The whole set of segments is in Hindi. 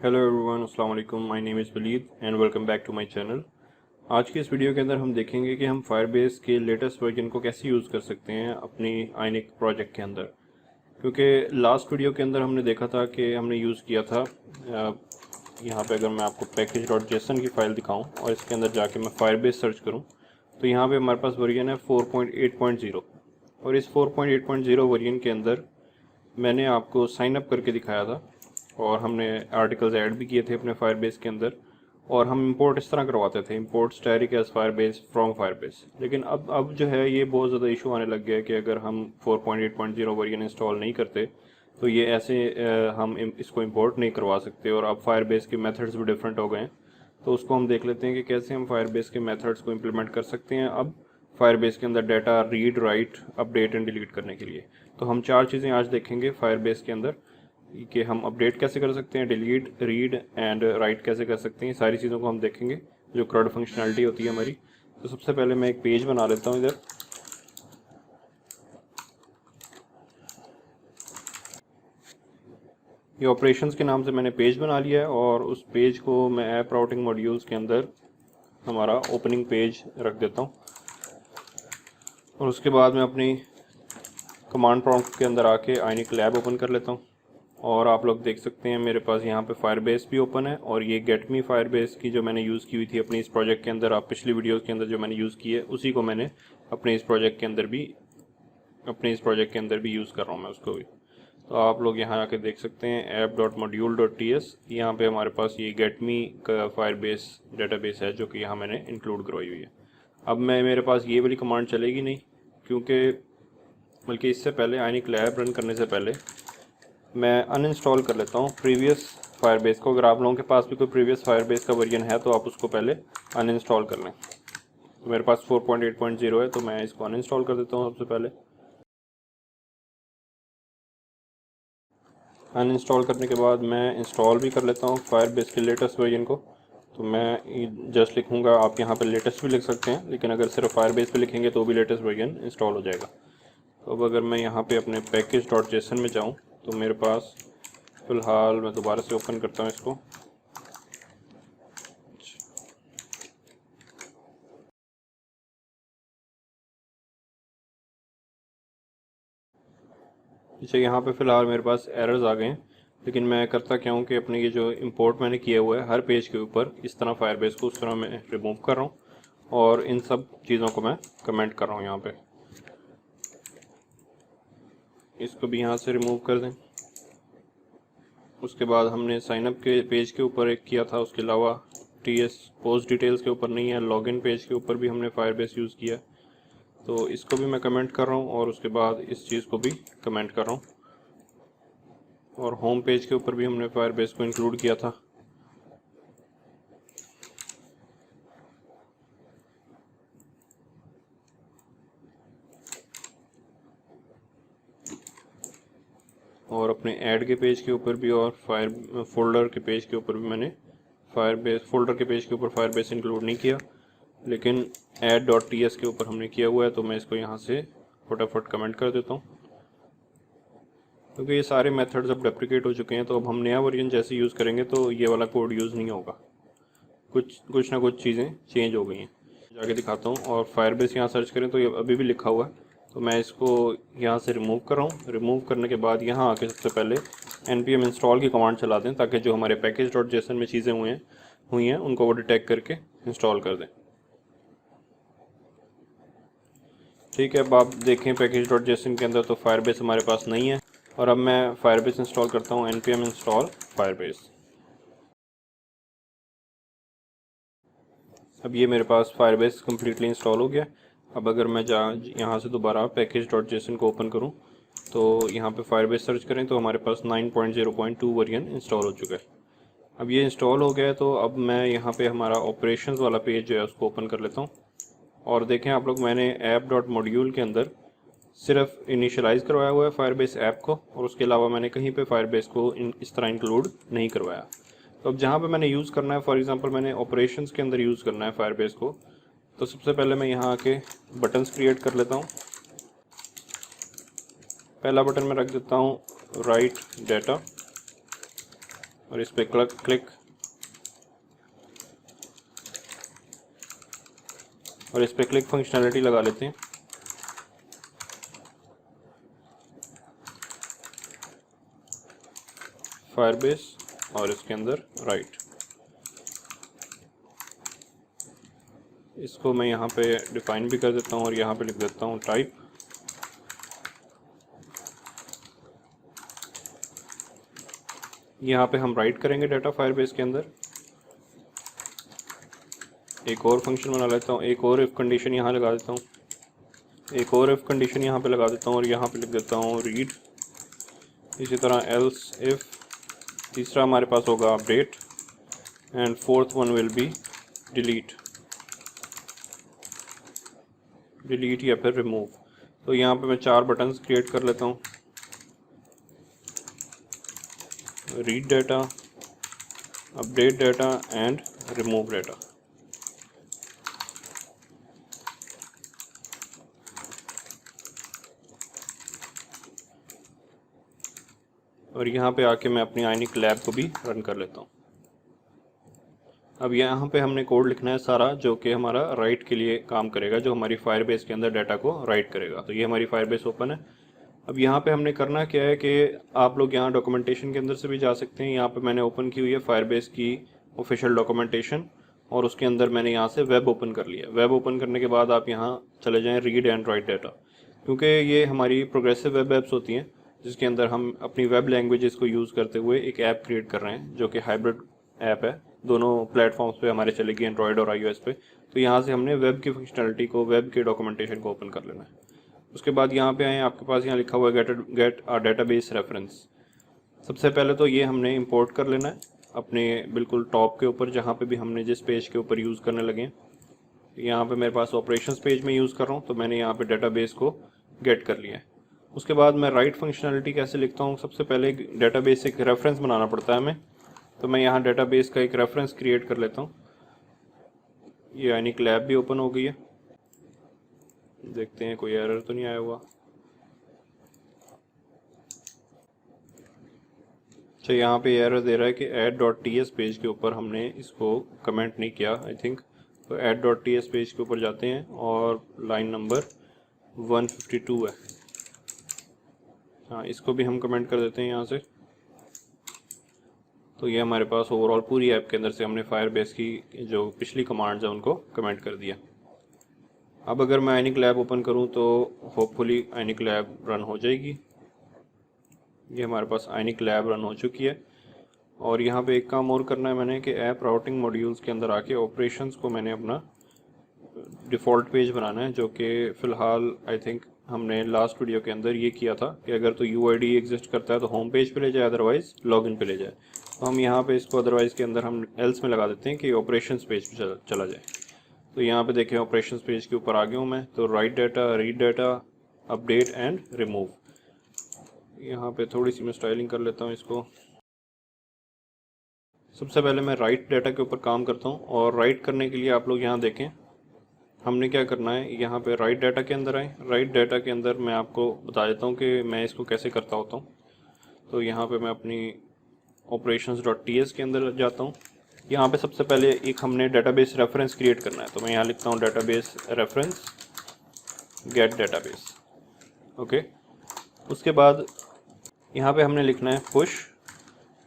हेलो एवरीवन, अस्सलाम वालेकुम। My name is Waleed and welcome back to my channel. आज की इस वीडियो के अंदर हम देखेंगे कि हम फायरबेस के लेटेस्ट वर्जन को कैसे यूज़ कर सकते हैं अपनी आइनिक प्रोजेक्ट के अंदर। क्योंकि लास्ट वीडियो के अंदर हमने देखा था कि हमने यूज़ किया था यहाँ पे अगर मैं आपको package.json की फ़ाइल दिखाऊं और इसके अंदर जाके मैं फायरबेस सर्च करूं तो यहाँ पे हमारे पास वर्जन है 4.8.0 और इस 4.8.0 वर्जन के अंदर मैंने आपको साइन अप करके दिखाया था और हमने आर्टिकल्स ऐड भी किए थे अपने फायरबेस के अंदर और हम इंपोर्ट इस तरह करवाते थे, import static as Firebase from Firebase. लेकिन अब जो है ये बहुत ज़्यादा इशू आने लग गया है कि अगर हम 4.8.0 वर्जन इंस्टॉल नहीं करते तो ये ऐसे हम इसको इंपोर्ट नहीं करवा सकते। और अब फायरबेस के मेथड्स भी डिफरेंट हो गए हैं, तो उसको हम देख लेते हैं कि कैसे हम फायरबेस के मेथड्स को इम्प्लीमेंट कर सकते हैं अब फायरबेस के अंदर data read, right, update and delete करने के लिए। तो हम 4 चीज़ें आज देखेंगे फायरबेस के अंदर कि हम अपडेट कैसे कर सकते हैं, डिलीट, रीड एंड राइट कैसे कर सकते हैं। सारी चीज़ों को हम देखेंगे जो CRUD फंक्शनैलिटी होती है हमारी। तो सबसे पहले मैं एक पेज बना लेता हूँ इधर। ये ऑपरेशंस के नाम से मैंने पेज बना लिया है और उस पेज को मैं ऐप राउटिंग मॉड्यूल्स के अंदर हमारा ओपनिंग पेज रख देता हूँ और उसके बाद मैं अपनी कमांड प्रॉम्प्ट के अंदर आके आइनिक लैब ओपन कर लेता हूँ। और आप लोग देख सकते हैं मेरे पास यहाँ पे फायरबेस भी ओपन है और ये गेट मी फायरबेस की जो मैंने यूज़ की हुई थी अपनी इस प्रोजेक्ट के अंदर, आप पिछली वीडियोस के अंदर जो मैंने यूज़ की है उसी को मैंने अपने इस प्रोजेक्ट के अंदर भी यूज़ कर रहा हूँ मैं उसको भी। तो आप लोग यहाँ आके देख सकते हैं app.module.ts, यहाँ पे हमारे पास ये गेट मी का फायरबेस डेटाबेस है जो कि यहाँ मैंने इंक्लूड करवाई हुई है। अब मेरे पास ये वाली कमांड चलेगी नहीं, क्योंकि बल्कि इससे पहले आइनिक लैब रन करने से पहले मैं अनइंस्टॉल कर लेता हूँ प्रीवियस फायरबेस को। अगर आप लोगों के पास भी कोई प्रीवियस फायरबेस का वर्जन है तो आप उसको पहले अनइंस्टॉल कर लें। तो मेरे पास 4.8.0 है तो मैं इसको अनइंस्टॉल कर देता हूँ सबसे पहले। अनइंस्टॉल करने के बाद मैं इंस्टॉल भी कर लेता हूँ फायरबेस के लेटेस्ट वर्जन को। तो मैं जस्ट लिखूँगा, आप यहाँ पर लेटेस्ट भी लिख सकते हैं, लेकिन अगर सिर्फ फायरबेस पे लिखेंगे तो भी लेटेस्ट वर्जन इंस्टॉल हो जाएगा। तो अब अगर मैं यहाँ पे अपने package.json में जाऊँ तो मेरे पास फ़िलहाल, मैं दोबारा से ओपन करता हूँ इसको। पीछे यहाँ पे फ़िलहाल मेरे पास एरर्स आ गए हैं, लेकिन मैं करता क्या हूँ कि अपने ये जो इंपोर्ट मैंने किया हुआ है हर पेज के ऊपर इस तरह फायरबेस को उस तरह मैं रिमूव कर रहा हूँ और इन सब चीज़ों को मैं कमेंट कर रहा हूँ यहाँ पे। इसको भी यहाँ से रिमूव कर दें। उसके बाद हमने साइनअप के पेज के ऊपर एक किया था, उसके अलावा TS पोस्ट डिटेल्स के ऊपर नहीं है, लॉगिन पेज के ऊपर भी हमने फायरबेस यूज़ किया, तो इसको भी मैं कमेंट कर रहा हूँ और उसके बाद इस चीज़ को भी कमेंट कर रहा हूँ। और होम पेज के ऊपर भी हमने फायरबेस को इंक्लूड किया था। और अपने ऐड के पेज के ऊपर भी और फोल्डर के पेज के ऊपर भी मैंने फोल्डर के पेज के ऊपर फायरबेस इंक्लूड नहीं किया, लेकिन add.ts के ऊपर हमने किया हुआ है। तो मैं इसको यहाँ से फटाफट कमेंट कर देता हूँ, क्योंकि ये सारे मेथड्स अब डेप्रिकेट हो चुके हैं। तो अब हम नया वर्जन जैसे यूज़ करेंगे तो ये वाला कोड यूज़ नहीं होगा, कुछ ना कुछ चीज़ें चेंज हो गई हैं। जाके दिखाता हूँ और फायरबेस यहाँ सर्च करें तो ये अभी भी लिखा हुआ है, तो मैं इसको यहाँ से रिमूव कर रहा हूँ। रिमूव करने के बाद यहाँ आके सबसे पहले npm इंस्टॉल की कमांड चला दें, ताकि जो हमारे package.json में चीज़ें हुई हैं उनको वो डिटेक्ट करके इंस्टॉल कर दें। ठीक है, अब आप देखें package.json के अंदर तो फायरबेस हमारे पास नहीं है और अब मैं फायरबेस इंस्टॉल करता हूँ npm इंस्टॉल फायरबेस। अब ये मेरे पास फायरबेस कम्प्लीटली इंस्टॉल हो गया। अब अगर मैं यहाँ से दोबारा package.json को ओपन करूँ तो यहाँ पे फायरबेस सर्च करें तो हमारे पास 9.0.2 वर्जन इंस्टॉल हो चुका है। अब ये इंस्टॉल हो गया है तो अब मैं यहाँ पे हमारा ऑपरेशंस वाला पेज जो है उसको ओपन कर लेता हूँ और देखें आप लोग, मैंने app.module के अंदर सिर्फ इनिशियलाइज़ करवाया हुआ है फायरबेस ऐप को और उसके अलावा मैंने कहीं पे फायरबेस को इस तरह इंक्लूड नहीं करवाया। तो अब जहाँ पे मैंने यूज़ करना है, फॉर एग्जांपल मैंने ऑपरेशंस के अंदर यूज़ करना है फायरबेस को, तो सबसे पहले मैं यहाँ आके बटन्स क्रिएट कर लेता हूँ। पहला बटन मैं रख देता हूँ राइट डाटा और इस पर क्लिक और इस पर क्लिक फंक्शनैलिटी लगा लेते हैं। फायरबेस और इसके अंदर राइट, इसको मैं यहाँ पे डिफाइन भी कर देता हूँ और यहाँ पे लिख देता हूँ टाइप। यहाँ पे हम राइट करेंगे डाटा फायरबेस के अंदर। एक और फंक्शन बना लेता हूँ, एक और इफ कंडीशन यहाँ लगा देता हूँ, एक और इफ कंडीशन यहाँ पे लगा देता हूँ और यहाँ पे लिख देता हूँ रीड। इसी तरह एल्स इफ, तीसरा हमारे पास होगा update and fourth one will be delete या फिर रिमूव। तो यहाँ पे मैं 4 बटन्स क्रिएट कर लेता हूँ, read data, update data and remove data. और यहाँ पे आके मैं अपनी आयनिक लैब को भी रन कर लेता हूँ। अब यहाँ पे हमने कोड लिखना है सारा जो कि हमारा राइट के लिए काम करेगा, जो हमारी फायरबेस के अंदर डाटा को राइट करेगा। तो ये हमारी फायरबेस ओपन है। अब यहाँ पे हमने करना क्या है कि आप लोग यहाँ डॉक्यूमेंटेशन के अंदर से भी जा सकते हैं। यहाँ पे मैंने ओपन की हुई है फायरबेस की ऑफिशियल डॉक्यूमेंटेशन और उसके अंदर मैंने यहाँ से वेब ओपन कर लिया। वेब ओपन करने के बाद आप यहाँ चले जाएँ रीड एंड राइट डाटा, क्योंकि ये हमारी प्रोग्रेसिव वेब एप्स होती हैं जिसके अंदर हम अपनी वेब लैंग्वेजेस को यूज़ करते हुए एक ऐप क्रिएट कर रहे हैं जो कि हाइब्रिड ऐप है, दोनों प्लेटफॉर्म्स पे हमारे चलेगी, एंड्रॉयड और iOS पे। तो यहाँ से हमने वेब की फंक्शनलिटी को, वेब के डॉक्यूमेंटेशन को ओपन कर लेना है। उसके बाद यहाँ पे आए, आपके पास यहाँ लिखा हुआ है गेट अ डेटाबेस रेफरेंस। सबसे पहले तो ये हमने इंपोर्ट कर लेना है अपने बिल्कुल टॉप के ऊपर, जहाँ पे भी हमने जिस पेज के ऊपर यूज़ करने लगे। यहाँ पे मेरे पास ऑपरेशंस पेज में यूज़ कर रहा हूँ तो मैंने यहाँ पे डेटाबेस को गेट कर लिया है। उसके बाद मैं राइट फंक्शनलिटी कैसे लिखता हूँ, सबसे पहले डेटाबेस से एक रेफरेंस बनाना पड़ता है हमें। तो मैं यहाँ डेटाबेस का एक रेफरेंस क्रिएट कर लेता हूँ। ये आयनिक लैब भी ओपन हो गई है, देखते हैं कोई एरर तो नहीं आया हुआ। अच्छा, यहाँ पे एरर दे रहा है कि add.ts पेज के ऊपर हमने इसको कमेंट नहीं किया आई थिंक। तो add.ts पेज के ऊपर जाते हैं और लाइन नंबर 152 है, हाँ इसको भी हम कमेंट कर देते हैं यहाँ से। तो ये हमारे पास ओवरऑल पूरी ऐप के अंदर से हमने फायरबेस की जो पिछली कमांड्स हैं उनको कमेंट कर दिया। अब अगर मैं आयनिक लैब ओपन करूं तो होपफुली आयनिक लैब रन हो जाएगी। ये हमारे पास आयनिक लैब रन हो चुकी है। और यहाँ पे एक काम और करना है मैंने कि ऐप राउटिंग मॉड्यूल्स के अंदर आके ऑपरेशंस को मैंने अपना डिफ़ॉल्ट पेज बनाना है, जो कि फ़िलहाल आई थिंक हमने लास्ट वीडियो के अंदर ये किया था कि अगर तो UID एग्जिस्ट करता है तो होम पेज पे ले जाए, अदरवाइज़ लॉगिन पे ले जाए। तो हम यहाँ पे इसको अदरवाइज़ के अंदर हम एल्स में लगा देते हैं कि ऑपरेशंस पेज पे चला जाए। तो यहाँ पे देखें ऑपरेशंस पेज के ऊपर आ गया हूँ मैं। तो right data, read data, update and remove. यहाँ पे थोड़ी सी मैं स्टाइलिंग कर लेता हूँ इसको। सबसे पहले मैं राइट डाटा के ऊपर काम करता हूँ और राइट करने के लिए आप लोग यहाँ देखें हमने क्या करना है। यहाँ पे राइट डाटा के अंदर आए, राइट डाटा के अंदर मैं आपको बता देता हूँ कि मैं इसको कैसे करता होता हूँ। तो यहाँ पे मैं अपनी operations.ts के अंदर जाता हूँ। यहाँ पे सबसे पहले एक हमने डेटाबेस रेफरेंस क्रिएट करना है। तो मैं यहाँ लिखता हूँ database reference get database, okay. उसके बाद यहाँ पे हमने लिखना है पुश,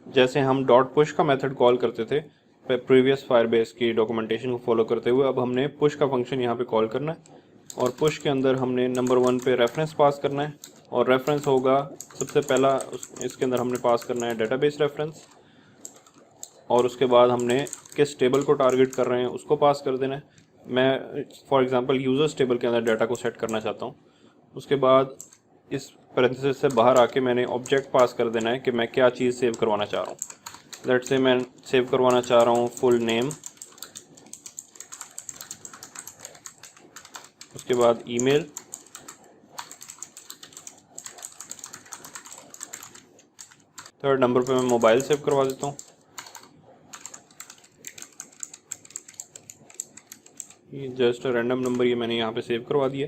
जैसे हम डॉट पुश का मेथड कॉल करते थे प्रीवियस फायरबेस की डॉक्यूमेंटेशन को फॉलो करते हुए, अब हमने पुश का फंक्शन यहाँ पे कॉल करना है। और पुश के अंदर हमने नंबर 1 पे रेफरेंस पास करना है और रेफरेंस होगा सबसे पहला, इसके अंदर हमने पास करना है डेटाबेस रेफरेंस। और उसके बाद हमने किस टेबल को टारगेट कर रहे हैं उसको पास कर देना है। मैं फॉर एग्जांपल यूज़र्स टेबल के अंदर डाटा को सेट करना चाहता हूँ। उसके बाद इस पैरेंथेसिस से बाहर आके मैंने ऑब्जेक्ट पास कर देना है कि मैं क्या चीज़ सेव करवाना चाह रहा हूँ। लेट्स से मैं सेव करवाना चाह रहा हूँ फुल नेम, उसके बाद ईमेल, थर्ड नंबर पे मैं मोबाइल सेव करवा देता हूँ। ये जस्ट रैंडम नंबर ये मैंने यहाँ पे सेव करवा दिया।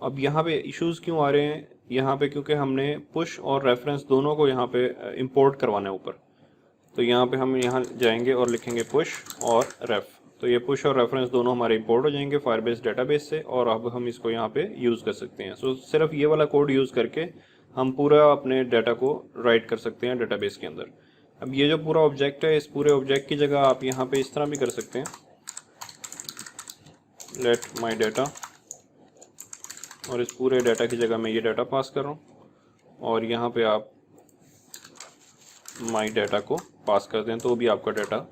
अब यहाँ पे इश्यूज़ क्यों आ रहे हैं यहाँ पे, क्योंकि हमने पुश और रेफरेंस दोनों को यहाँ पे इंपोर्ट करवाना है ऊपर। तो यहाँ पे हम यहाँ जाएंगे और लिखेंगे पुश और रेफ। तो ये पुश और रेफरेंस दोनों हमारे इंपोर्ट हो जाएंगे फायरबेस डेटाबेस से, और अब हम इसको यहाँ पे यूज़ कर सकते हैं। सो सिर्फ ये वाला कोड यूज़ करके हम पूरा अपने डाटा को राइट कर सकते हैं डेटाबेस के अंदर। अब ये जो पूरा ऑब्जेक्ट है, इस पूरे ऑब्जेक्ट की जगह आप यहाँ पे इस तरह भी कर सकते हैं, लेट माई डाटा, और इस पूरे डाटा की जगह मैं ये डाटा पास कर रहा हूँ, और यहाँ पे आप माई डाटा को पास कर दें तो भी आपका डाटा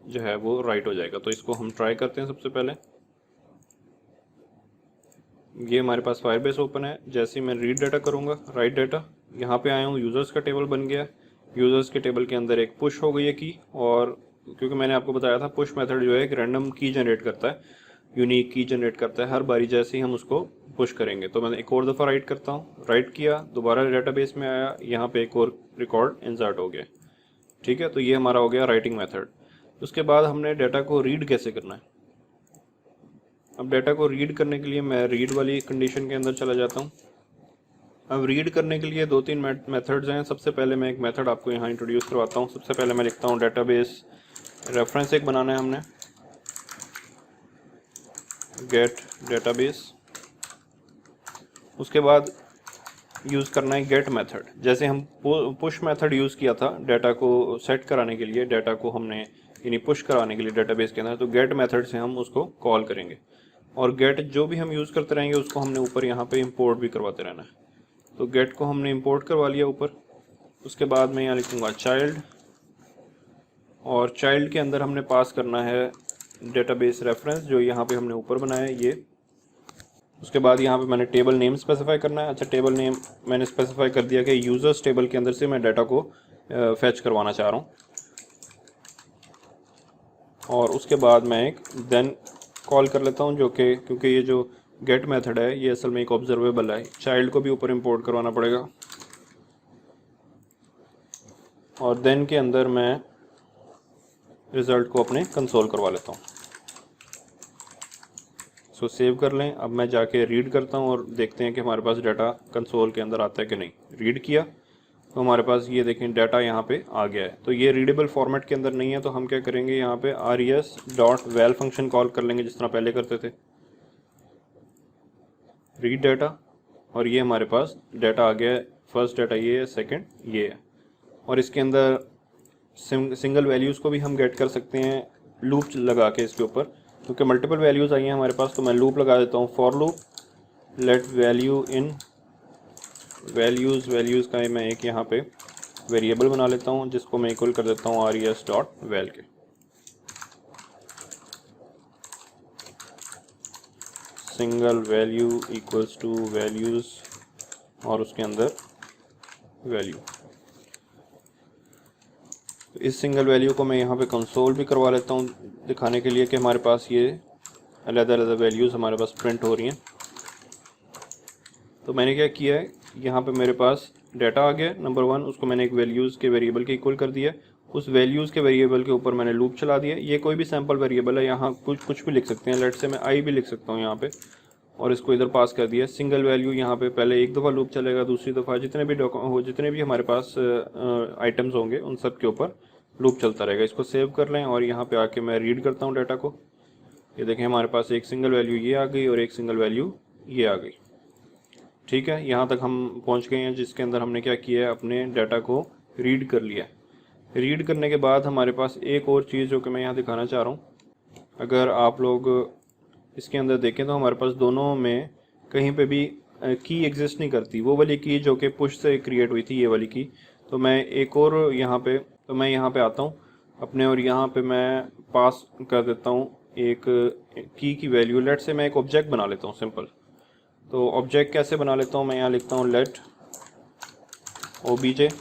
जो है वो राइट हो जाएगा। तो इसको हम ट्राई करते हैं। सबसे पहले ये हमारे पास फायरबेस ओपन है। जैसे ही मैं रीड डाटा करूँगा, राइट डाटा, यहाँ पे आया हूँ, यूज़र्स का टेबल बन गया। यूज़र्स के टेबल के अंदर एक पुश हो गई है की, और क्योंकि मैंने आपको बताया था पुश मेथड जो है एक रैंडम की जनरेट करता है, यूनिक की जनरेट करता है हर बारी जैसे ही हम उसको पुश करेंगे। तो मैं एक और दफ़ा राइट करता हूँ, राइट किया, दोबारा डेटाबेस में आया, यहाँ पे एक और रिकॉर्ड इंसर्ट हो गया। ठीक है, तो ये हमारा हो गया राइटिंग मेथड। उसके बाद हमने डाटा को रीड कैसे करना है। अब डाटा को रीड करने के लिए मैं रीड वाली कंडीशन के अंदर चला जाता हूँ। अब रीड करने के लिए 2-3 मेथड्स हैं। सबसे पहले मैं एक मेथड आपको यहाँ इंट्रोड्यूस करवाता हूँ। सबसे पहले मैं लिखता हूँ डेटाबेस रेफरेंस एक बनाना है हमने, गेट डेटाबेस। उसके बाद यूज़ करना है गेट मेथड। जैसे हम पुश मेथड यूज़ किया था डाटा को सेट कराने के लिए, डाटा को हमने यानी पुश कराने के लिए डेटाबेस के अंदर, तो गेट मेथड से हम उसको कॉल करेंगे, और गेट जो भी हम यूज़ करते रहेंगे उसको हमने ऊपर यहाँ पे इंपोर्ट भी करवाते रहना है। तो गेट को हमने इंपोर्ट करवा लिया ऊपर। उसके बाद मैं यहाँ लिखूँगा चाइल्ड, और चाइल्ड के अंदर हमने पास करना है डेटाबेस रेफरेंस जो यहाँ पे हमने ऊपर बनाया है ये। उसके बाद यहाँ पे मैंने टेबल नेम स्पेसिफाई करना है। अच्छा, टेबल नेम मैंने स्पेसिफाई कर दिया कि यूज़र्स टेबल के अंदर से मैं डाटा को फैच करवाना चाह रहा हूँ। और उसके बाद मैं एक देन कॉल कर लेता हूँ, जो कि क्योंकि ये जो गेट मेथड है ये असल में एक ऑब्जर्वेबल है, चाइल्ड को भी ऊपर इंपोर्ट करवाना पड़ेगा। और देन के अंदर मैं रिज़ल्ट को अपने कंसोल करवा लेता हूँ। सो सेव कर लें। अब मैं जाके रीड करता हूँ और देखते हैं कि हमारे पास डाटा कंसोल के अंदर आता है कि नहीं। रीड किया तो हमारे पास ये देखें डाटा यहाँ पे आ गया है। तो ये रीडेबल फॉर्मेट के अंदर नहीं है, तो हम क्या करेंगे, यहाँ पे res.val फंक्शन कॉल कर लेंगे जिस तरह पहले करते थे, रीड डाटा, और ये हमारे पास डाटा आ गया है। फर्स्ट डाटा ये है, सेकंड ये है। और इसके अंदर सिंगल वैल्यूज़ को भी हम गेट कर सकते हैं लूप लगा के इसके ऊपर, क्योंकि मल्टीपल वैल्यूज़ आई हैं हमारे पास। तो मैं लूप लगा देता हूँ, for loop let value in values का मैं एक यहाँ पे वेरिएबल बना लेता हूँ जिसको मैं इक्वल कर देता हूँ res.val के। Single value equals two values और उसके अंदर वैल्यू। तो इस सिंगल वैल्यू को मैं यहाँ पे कंसोल भी करवा लेता हूँ दिखाने के लिए कि हमारे पास ये अलग-अलग वैल्यूज़ हमारे पास प्रिंट हो रही हैं। तो मैंने क्या किया है, यहाँ पे मेरे पास डाटा आ गया नंबर 1, उसको मैंने एक वैल्यूज़ के वेरिएबल के इक्वल कर दिया। उस वैल्यूज़ के वेरिएबल के ऊपर मैंने लूप चला दिया। ये कोई भी सैम्पल वेरिएबल है, यहाँ कुछ भी लिख सकते हैं। लेट से मैं आई भी लिख सकता हूँ यहाँ पे, और इसको इधर पास कर दिया। सिंगल वैल्यू यहाँ पे पहले एक दफ़ा लूप चलेगा, दूसरी दफ़ा जितने भी हमारे पास आइटम्स होंगे उन सब के ऊपर लूप चलता रहेगा। इसको सेव कर लें और यहाँ पे आके मैं रीड करता हूँ डाटा को। ये देखें हमारे पास एक सिंगल वैल्यू ये आ गई और एक सिंगल वैल्यू ये आ गई। ठीक है, यहाँ तक हम पहुँच गए हैं जिसके अंदर हमने क्या किया है, अपने डाटा को रीड कर लिया। रीड करने के बाद हमारे पास एक और चीज़ जो कि मैं यहाँ दिखाना चाह रहा हूँ, अगर आप लोग इसके अंदर देखें तो हमारे पास दोनों में कहीं पे भी की एग्जिस्ट नहीं करती। वो वाली की जो कि पुश से क्रिएट हुई थी, ये वाली की। तो मैं एक और यहाँ पे आता हूँ अपने, और यहाँ पे मैं पास कर देता हूँ एक की वैल्यू। लेट से मैं एक ऑब्जेक्ट बना लेता हूँ सिंपल। तो ऑब्जेक्ट कैसे बना लेता हूँ, मैं यहाँ लिखता हूँ लेट obj,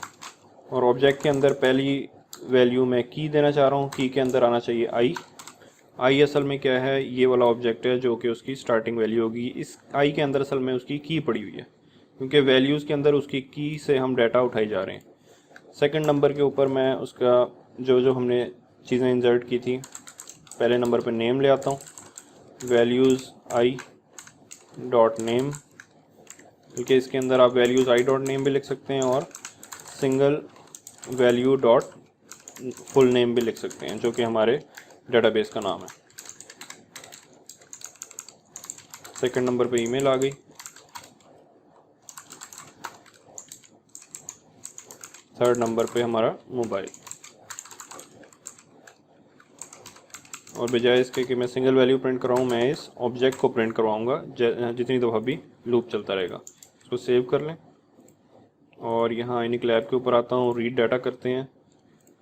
और ऑब्जेक्ट के अंदर पहली वैल्यू मैं की देना चाह रहा हूँ। की के अंदर आना चाहिए आई असल में क्या है, ये वाला ऑब्जेक्ट है जो कि उसकी स्टार्टिंग वैल्यू होगी। इस आई के अंदर असल में उसकी की पड़ी हुई है, क्योंकि वैल्यूज़ के अंदर उसकी की से हम डाटा उठाई जा रहे हैं। सेकंड नंबर के ऊपर मैं उसका जो हमने चीज़ें इंसर्ट की थी, पहले नंबर पे नेम ले आता हूँ, वैल्यूज़ आई डॉट नेम, क्योंकि इसके अंदर आप वैल्यूज़ आई डॉट नेम भी लिख सकते हैं, और single value dot full name भी लिख सकते हैं जो कि हमारे डेटाबेस का नाम है। सेकंड नंबर पे ईमेल आ गई। थर्ड नंबर पे हमारा मोबाइल। और बजाय इसके कि मैं सिंगल वैल्यू प्रिंट कराऊँ, मैं इस ऑब्जेक्ट को प्रिंट करवाऊँगा जितनी दफ़ा भी लूप चलता रहेगा। इसको सेव कर लें और यहाँ आइनिक लैब के ऊपर आता हूँ, रीड डाटा करते हैं।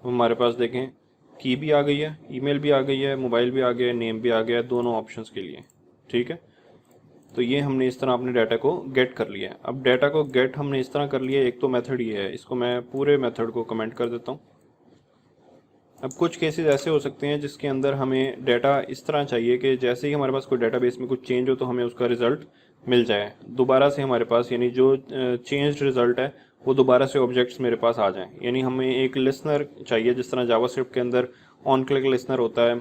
हमारे पास देखें की भी आ गई है, ईमेल भी आ गई है, मोबाइल भी आ गया है, नेम भी आ गया है, दोनों ऑप्शंस के लिए। ठीक है, तो ये हमने इस तरह अपने डाटा को गेट कर लिया है। अब डाटा को गेट हमने इस तरह कर लिया है, एक तो मेथड ये है, इसको मैं पूरे मेथड को कमेंट कर देता हूँ। अब कुछ केसेस ऐसे हो सकते हैं जिसके अंदर हमें डाटा इस तरह चाहिए कि जैसे ही हमारे पास कोई डाटाबेस में कुछ चेंज हो तो हमें उसका रिजल्ट मिल जाए दोबारा से हमारे पास, यानी जो चेंज्ड रिजल्ट है वो दोबारा से ऑब्जेक्ट्स मेरे पास आ जाएं। यानी हमें एक लिसनर चाहिए, जिस तरह जावास्क्रिप्ट के अंदर ऑन क्लिक लिसनर होता है,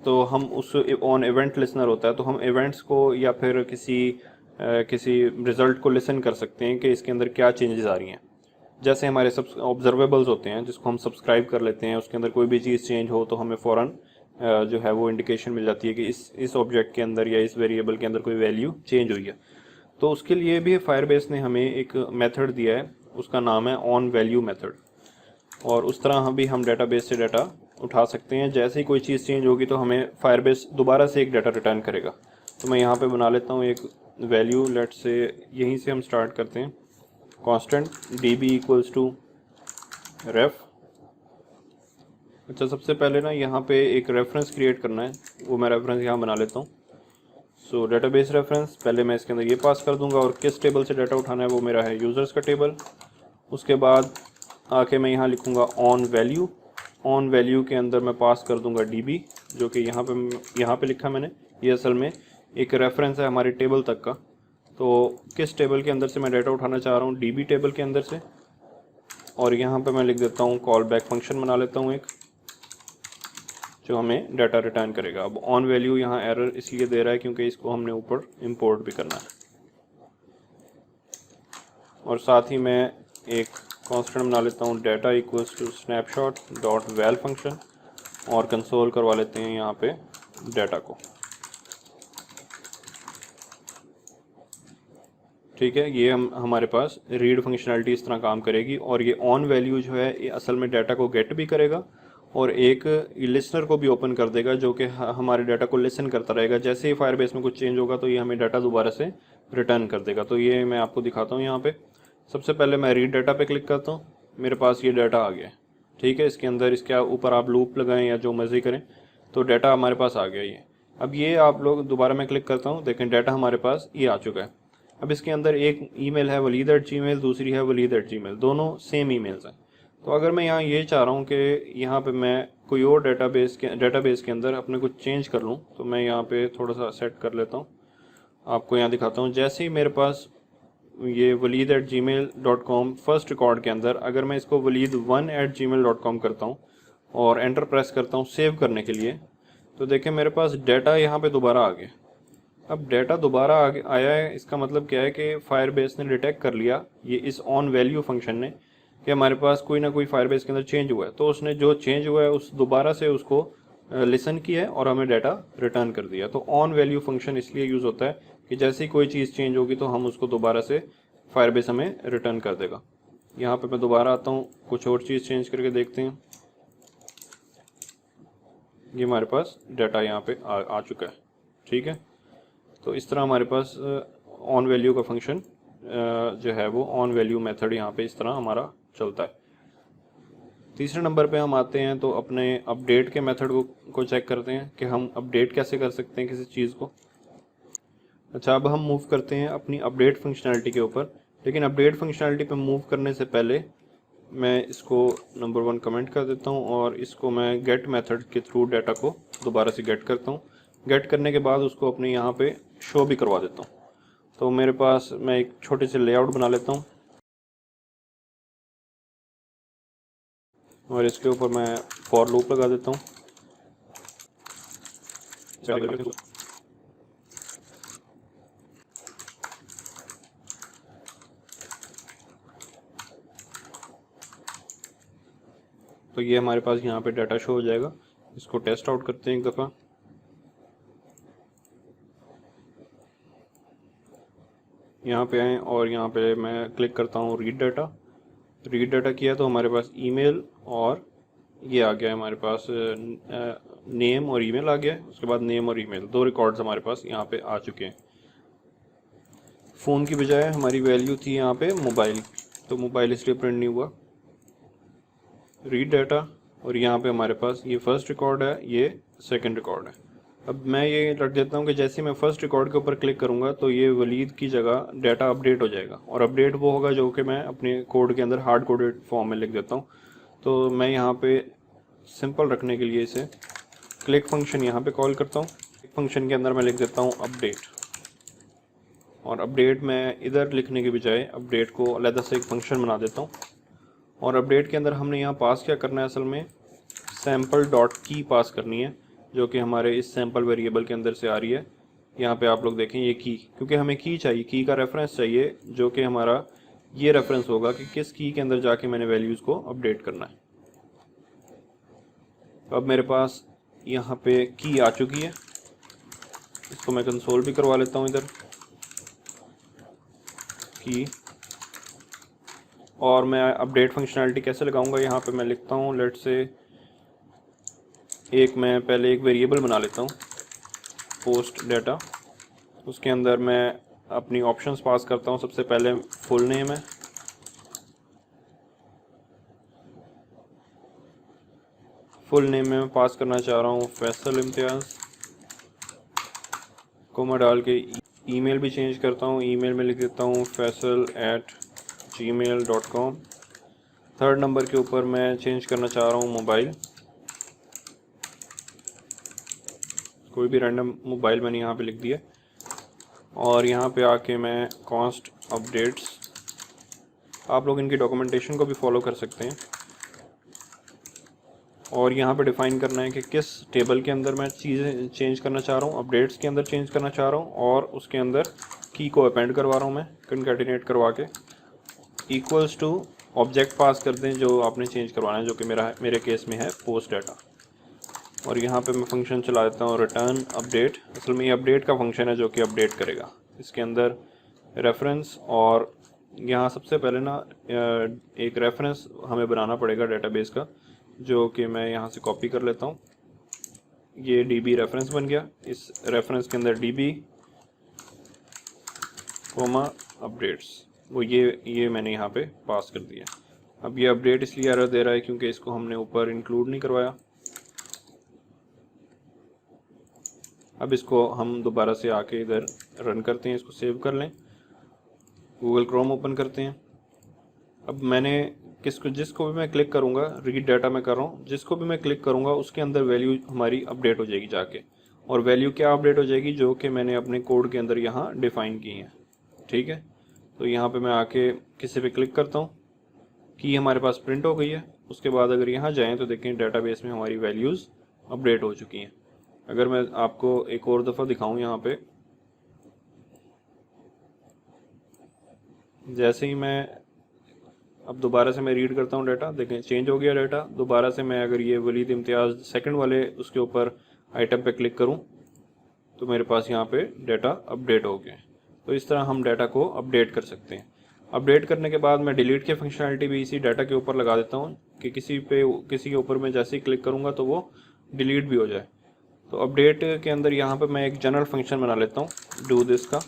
तो हम उस ऑन इवेंट लिसनर होता है, तो हम इवेंट्स को या फिर किसी रिजल्ट को लिसन कर सकते हैं कि इसके अंदर क्या चेंजेस आ रही हैं। जैसे हमारे सब ऑब्जर्वेबल्स होते हैं जिसको हम सब्सक्राइब कर लेते हैं, उसके अंदर कोई भी चीज़ चेंज हो तो हमें फ़ौरन जो है वो इंडिकेशन मिल जाती है कि इस ऑब्जेक्ट के अंदर या इस वेरिएबल के अंदर कोई वैल्यू चेंज हुई है। तो उसके लिए भी फायरबेस ने हमें एक मेथड दिया है, उसका नाम है ऑन वैल्यू मेथड। और उस तरह हम डेटाबेस से डाटा उठा सकते हैं। जैसे ही कोई चीज़ चेंज होगी तो हमें फायरबेस दोबारा से एक डाटा रिटर्न करेगा। तो मैं यहाँ पे बना लेता हूँ एक वैल्यू, लेट से यहीं से हम स्टार्ट करते हैं। कांस्टेंट db इक्वल्स टू रेफ। अच्छा, सबसे पहले ना यहाँ पे एक रेफरेंस क्रिएट करना है, वो मैं रेफरेंस यहाँ बना लेता हूँ। सो डेटाबेस रेफरेंस, पहले मैं इसके अंदर ये पास कर दूंगा और किस टेबल से डाटा उठाना है वो मेरा है यूज़र्स का टेबल। उसके बाद आके मैं यहाँ लिखूँगा ऑन वैल्यू। ऑन वैल्यू के अंदर मैं पास कर दूंगा db, जो कि यहाँ पे लिखा मैंने, ये असल में एक रेफरेंस है हमारे टेबल तक का। तो किस टेबल के अंदर से मैं डाटा उठाना चाह रहा हूँ, db टेबल के अंदर से। और यहाँ पे मैं लिख देता हूँ कॉल बैक फंक्शन बना लेता हूँ एक, जो हमें डाटा रिटर्न करेगा। अब ऑन वैल्यू यहाँ एरर इसलिए दे रहा है क्योंकि इसको हमने ऊपर इंपोर्ट भी करना है। और साथ ही मैं एक कांस्टेंट बना लेता हूँ data equals to snapshot dot val function, और कंसोल करवा लेते हैं यहाँ पे डाटा को। ठीक है, ये हमारे पास रीड फंक्शनैलिटी इस तरह काम करेगी। और ये ऑन वैल्यू जो है ये असल में डाटा को गेट भी करेगा और एक लिसनर को भी ओपन कर देगा जो कि हमारे डाटा को लिसन करता रहेगा। जैसे ही फायरबेस में कुछ चेंज होगा तो ये हमें डाटा दोबारा से रिटर्न कर देगा। तो ये मैं आपको दिखाता हूँ यहाँ पे। सबसे पहले मैं रीड डाटा पे क्लिक करता हूँ, मेरे पास ये डाटा आ गया। ठीक है, इसके अंदर इसके ऊपर आप लूप लगाएं या जो मर्जी करें, तो डाटा हमारे पास आ गया ये। अब ये आप लोग दोबारा मैं क्लिक करता हूँ, देखें डाटा हमारे पास ये आ चुका है। अब इसके अंदर एक ईमेल है waleed@gmail, दूसरी है waleed@gmail, दोनों सेम ईमेल्स हैं। तो अगर मैं यहाँ ये चाह रहा हूँ कि यहाँ पे मैं कोई और डेटाबेस के अंदर अपने कुछ चेंज कर लूँ, तो मैं यहाँ पे थोड़ा सा सेट कर लेता हूँ, आपको यहाँ दिखाता हूँ। जैसे ही मेरे पास ये waleed@gmail.com फर्स्ट रिकॉर्ड के अंदर, अगर मैं इसको waleed1@gmail.com करता हूँ और एंटर प्रेस करता हूँ सेव करने के लिए, तो देखें मेरे पास डाटा यहाँ पे दोबारा आ गया। अब डाटा दोबारा आया है, इसका मतलब क्या है कि फायरबेस ने डिटेक्ट कर लिया, ये इस ऑन वैल्यू फंक्शन ने, कि हमारे पास कोई ना कोई फायरबेस के अंदर चेंज हुआ है। तो उसने जो चेंज हुआ है उस दोबारा से उसको लिसन किया है और हमें डाटा रिटर्न कर दिया। तो ऑन वैल्यू फंक्शन इसलिए यूज़ होता है कि जैसे ही कोई चीज़ चेंज होगी तो हम उसको दोबारा से फायरबेस हमें रिटर्न कर देगा। यहाँ पे मैं दोबारा आता हूँ, कुछ और चीज़ चेंज करके देखते हैं। ये हमारे पास डाटा यहाँ पे आ चुका है। ठीक है, तो इस तरह हमारे पास ऑन वैल्यू का फंक्शन जो है वो ऑन वैल्यू मेथड यहाँ पे इस तरह हमारा चलता है। तीसरे नंबर पे हम आते हैं तो अपने अपडेट के मेथड को चेक करते हैं कि हम अपडेट कैसे कर सकते हैं किसी चीज़ को। अच्छा, अब हम मूव करते हैं अपनी अपडेट फंक्शनैलिटी के ऊपर, लेकिन अपडेट फंक्शनैलिटी पे मूव करने से पहले मैं इसको नंबर 1 कमेंट कर देता हूँ और इसको मैं गेट मेथड के थ्रू डाटा को दोबारा से गेट करता हूँ। गेट करने के बाद उसको अपने यहाँ पे शो भी करवा देता हूँ। तो मेरे पास मैं एक छोटे से लेआउट बना लेता हूँ और इसके ऊपर मैं फॉर लूप लगा देता हूँ। तो ये हमारे पास यहाँ पे डाटा शो हो जाएगा। इसको टेस्ट आउट करते हैं एक दफ़ा। यहाँ पे आए और यहाँ पे मैं क्लिक करता हूँ रीड डाटा। रीड डाटा किया तो हमारे पास ईमेल और ये आ गया, हमारे पास नेम और ईमेल आ गया। उसके बाद नेम और ईमेल 2 रिकॉर्ड्स हमारे पास यहाँ पे आ चुके हैं। फ़ोन की बजाय हमारी वैल्यू थी यहाँ पे मोबाइल, तो मोबाइल इसलिए प्रिंट नहीं हुआ। रीड डाटा और यहाँ पे हमारे पास ये फर्स्ट रिकॉर्ड है, ये सेकंड रिकॉर्ड है। अब मैं ये रख देता हूँ कि जैसे मैं फर्स्ट रिकॉर्ड के ऊपर क्लिक करूँगा तो ये वलीद की जगह डाटा अपडेट हो जाएगा, और अपडेट वो होगा जो कि मैं अपने कोड के अंदर हार्ड कोडेड फॉर्म में लिख देता हूँ। तो मैं यहाँ पे सिंपल रखने के लिए इसे क्लिक फंक्शन यहाँ पे कॉल करता हूँ। क्लिक फंक्शन के अंदर मैं लिख देता हूँ अपडेट, और अपडेट मैं इधर लिखने के बजाय अपडेट को अलग से एक फंक्शन बना देता हूँ। और अपडेट के अंदर हमने यहाँ पास क्या करना है, असल में सैम्पल डॉट की पास करनी है, जो कि हमारे इस सैम्पल वेरिएबल के अंदर से आ रही है। यहाँ पे आप लोग देखें ये की, क्योंकि हमें की चाहिए, की का रेफरेंस चाहिए, जो कि हमारा ये रेफरेंस होगा कि किस की के अंदर जाके मैंने वैल्यूज़ को अपडेट करना है। तो अब मेरे पास यहाँ पे की आ चुकी है। इसको मैं कंसोल भी करवा लेता हूँ इधर की। और मैं अपडेट फंक्शनैलिटी कैसे लगाऊंगा, यहाँ पे मैं लिखता हूँ लेट से मैं पहले एक वेरिएबल बना लेता हूँ पोस्ट डाटा। उसके अंदर मैं अपनी ऑप्शंस पास करता हूँ। सबसे पहले फुल नेम है, फुल नेम में मैं पास करना चाह रहा हूँ फैसल इम्तियाज़, कोमा डाल के ईमेल भी चेंज करता हूँ। ईमेल में लिख देता हूँ faisal@gmail.com। थर्ड नंबर के ऊपर मैं चेंज करना चाह रहा हूँ मोबाइल, कोई भी रैंडम मोबाइल मैंने यहाँ पे लिख दिया। और यहाँ पे आके मैं कॉन्स्ट अपडेट्स, आप लोग इनकी डॉक्यूमेंटेशन को भी फॉलो कर सकते हैं। और यहाँ पे डिफ़ाइन करना है कि किस टेबल के अंदर मैं चीज़ें चेंज करना चाह रहा हूँ, अपडेट्स के अंदर चेंज करना चाह रहा हूँ, और उसके अंदर की को अपेंड करवा रहा हूँ मैं कंकैटिनेट करवा के। इक्वल्स टू ऑब्जेक्ट पास कर दें जो आपने चेंज करवाना है, जो कि मेरे केस में है पोस्ट डाटा। और यहाँ पे मैं फंक्शन चला देता हूँ रिटर्न अपडेट। असल में ये अपडेट का फंक्शन है जो कि अपडेट करेगा। इसके अंदर रेफरेंस, और यहाँ सबसे पहले ना एक रेफरेंस हमें बनाना पड़ेगा डेटाबेस का, जो कि मैं यहाँ से कॉपी कर लेता हूँ। ये DB रेफरेंस बन गया। इस रेफरेंस के अंदर DB कोमा अपडेट्स, वो ये मैंने यहाँ पे पास कर दिया। अब ये अपडेट इसलिए एरर दे रहा है क्योंकि इसको हमने ऊपर इंक्लूड नहीं करवाया। अब इसको हम दोबारा से आके इधर रन करते हैं, इसको सेव कर लें, गूगल क्रोम ओपन करते हैं। अब मैंने जिसको भी मैं क्लिक करूँगा, रीड डाटा में कर रहा हूँ, जिसको भी मैं क्लिक करूँगा उसके अंदर वैल्यू हमारी अपडेट हो जाएगी जाके। और वैल्यू क्या अपडेट हो जाएगी, जो कि मैंने अपने कोड के अंदर यहाँ डिफ़ाइन की है। ठीक है, तो यहाँ पे मैं आके किसी पे क्लिक करता हूँ, की हमारे पास प्रिंट हो गई है। उसके बाद अगर यहाँ जाएँ तो देखें डेटाबेस में हमारी वैल्यूज़ अपडेट हो चुकी हैं। अगर मैं आपको एक और दफ़ा दिखाऊँ, यहाँ पे जैसे ही मैं अब दोबारा से मैं रीड करता हूँ डाटा, देखें चेंज हो गया डाटा। दोबारा से मैं अगर ये वलीद इम्तियाज़ सेकंड वाले उसके ऊपर आइटम पे क्लिक करूँ तो मेरे पास यहाँ पे डाटा अपडेट हो गया। तो इस तरह हम डाटा को अपडेट कर सकते हैं। अपडेट करने के बाद मैं डिलीट की फंक्शनैलिटी भी इसी डाटा के ऊपर लगा देता हूँ कि किसी के ऊपर मैं जैसे ही क्लिक करूँगा तो वो डिलीट भी हो जाए। तो अपडेट के अंदर यहाँ पे मैं एक जनरल फंक्शन बना लेता हूँ डू दिस का।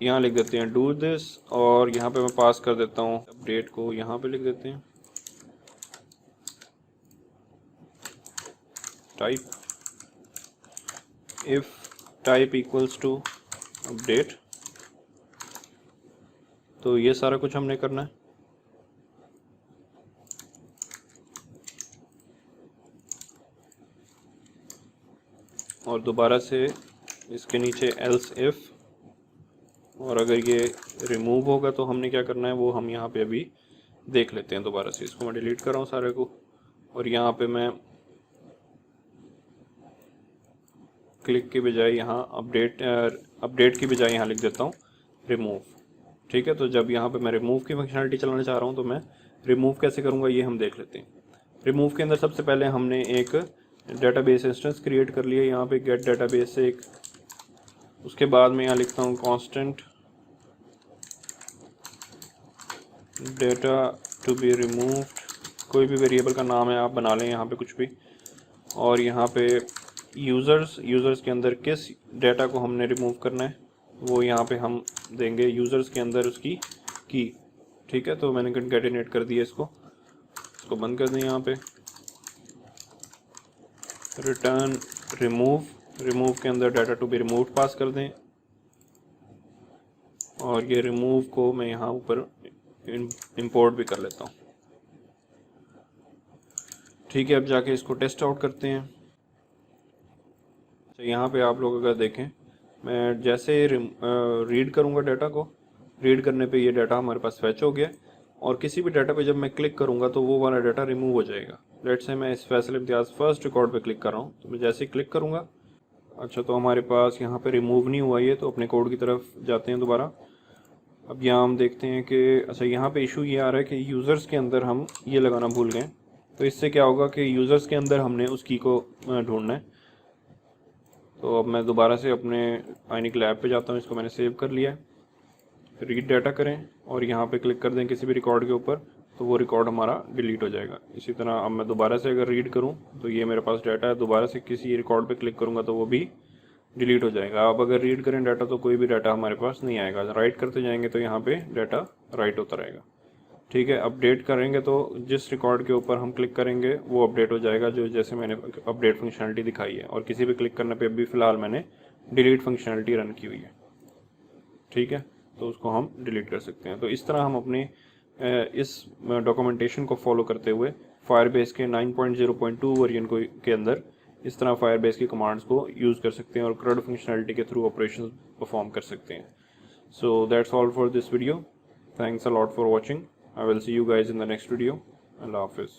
यहाँ लिख देते हैं डू दिस, और यहाँ पे मैं पास कर देता हूँ अपडेट को, यहाँ पे लिख देते हैं type if type equals to update. तो ये सारा कुछ हमने करना है। और दोबारा से इसके नीचे एल्स इफ, और अगर ये रिमूव होगा तो हमने क्या करना है वो हम यहाँ पे अभी देख लेते हैं। दोबारा से इसको मैं डिलीट कर रहा हूँ सारे को, और यहाँ पे मैं क्लिक के बजाय यहाँ अपडेट की बजाय यहाँ लिख देता हूँ रिमूव। ठीक है, तो जब यहाँ पे मैं रिमूव की फंक्शनलिटी चलाना चाह रहा हूँ तो मैं रिमूव कैसे करूँगा ये हम देख लेते हैं। रिमूव के अंदर सबसे पहले हमने एक डेटाबेस इंस्टेंस क्रिएट कर लिया, यहाँ पे गेट डेटाबेस से एक, उसके बाद मैं यहाँ लिखता हूँ constant data to be removed, कोई भी वेरिएबल का नाम है आप बना लें यहाँ पे कुछ भी, और यहाँ पे यूज़र्स के अंदर किस डेटा को हमने रिमूव करना है वो यहाँ पे हम देंगे यूज़र्स के अंदर उसकी की। ठीक है, तो मैंने कंकैटिनेट कर दिया इसको बंद कर दें। यहाँ पे रिटर्न रिमूव के अंदर डाटा टू बी रिमूव्ड पास कर दें, और ये रिमूव को मैं यहाँ ऊपर इंपोर्ट भी कर लेता हूँ। ठीक है, अब जाके इसको टेस्ट आउट करते हैं। तो यहाँ पे आप लोग अगर देखें, मैं जैसे रीड करूँगा डाटा को, रीड करने पे ये डाटा हमारे पास फैच हो गया, और किसी भी डाटा पे जब मैं क्लिक करूँगा तो वो वाला डाटा रिमूव हो जाएगा। लेट्स से मैं इस फैसल इम्तियाज़ फर्स्ट रिकॉर्ड पे क्लिक कर रहा हूँ, तो मैं जैसे ही क्लिक करूँगा, अच्छा तो हमारे पास यहाँ पे रिमूव नहीं हुआ ये, तो अपने कोड की तरफ जाते हैं दोबारा। अब यहाँ हम देखते हैं कि अच्छा यहाँ पे इशू ये आ रहा है कि यूज़र्स के अंदर हम ये लगाना भूल गए। तो इससे क्या होगा कि यूज़र्स के अंदर हमने उस की को ढूंढना है। तो अब मैं दोबारा से अपने आइनिक लैब पे जाता हूँ, इसको मैंने सेव कर लिया है। रीड डाटा करें और यहाँ पे क्लिक कर दें किसी भी रिकॉर्ड के ऊपर, तो वो रिकॉर्ड हमारा डिलीट हो जाएगा। इसी तरह अब मैं दोबारा से अगर रीड करूँ तो ये मेरे पास डाटा है, दोबारा से किसी रिकॉर्ड पे क्लिक करूँगा तो वो भी डिलीट हो जाएगा। अब अगर रीड करें डाटा तो कोई भी डाटा हमारे पास नहीं आएगा। राइट करते जाएंगे तो यहाँ पे डाटा राइट होता रहेगा। ठीक है, अपडेट करेंगे तो जिस रिकॉर्ड के ऊपर हम क्लिक करेंगे वो अपडेट हो जाएगा, जो जैसे मैंने अपडेट फंक्शनलिटी दिखाई है। और किसी भी क्लिक करने पे अभी फ़िलहाल मैंने डिलीट फंक्शनलिटी रन की हुई है। ठीक है, तो उसको हम डिलीट कर सकते हैं। तो इस तरह हम अपने इस डॉक्यूमेंटेशन को फॉलो करते हुए फायरबेस के 9.0.2 वर्जन के अंदर इस तरह फायरबेस की कमांड्स को यूज़ कर सकते हैं और CRUD फंक्शनलिटी के थ्रू ऑपरेशंस परफॉर्म कर सकते हैं। So that's all for this video. Thanks a lot for watching. I will see you guys in the next video. Allah Hafiz.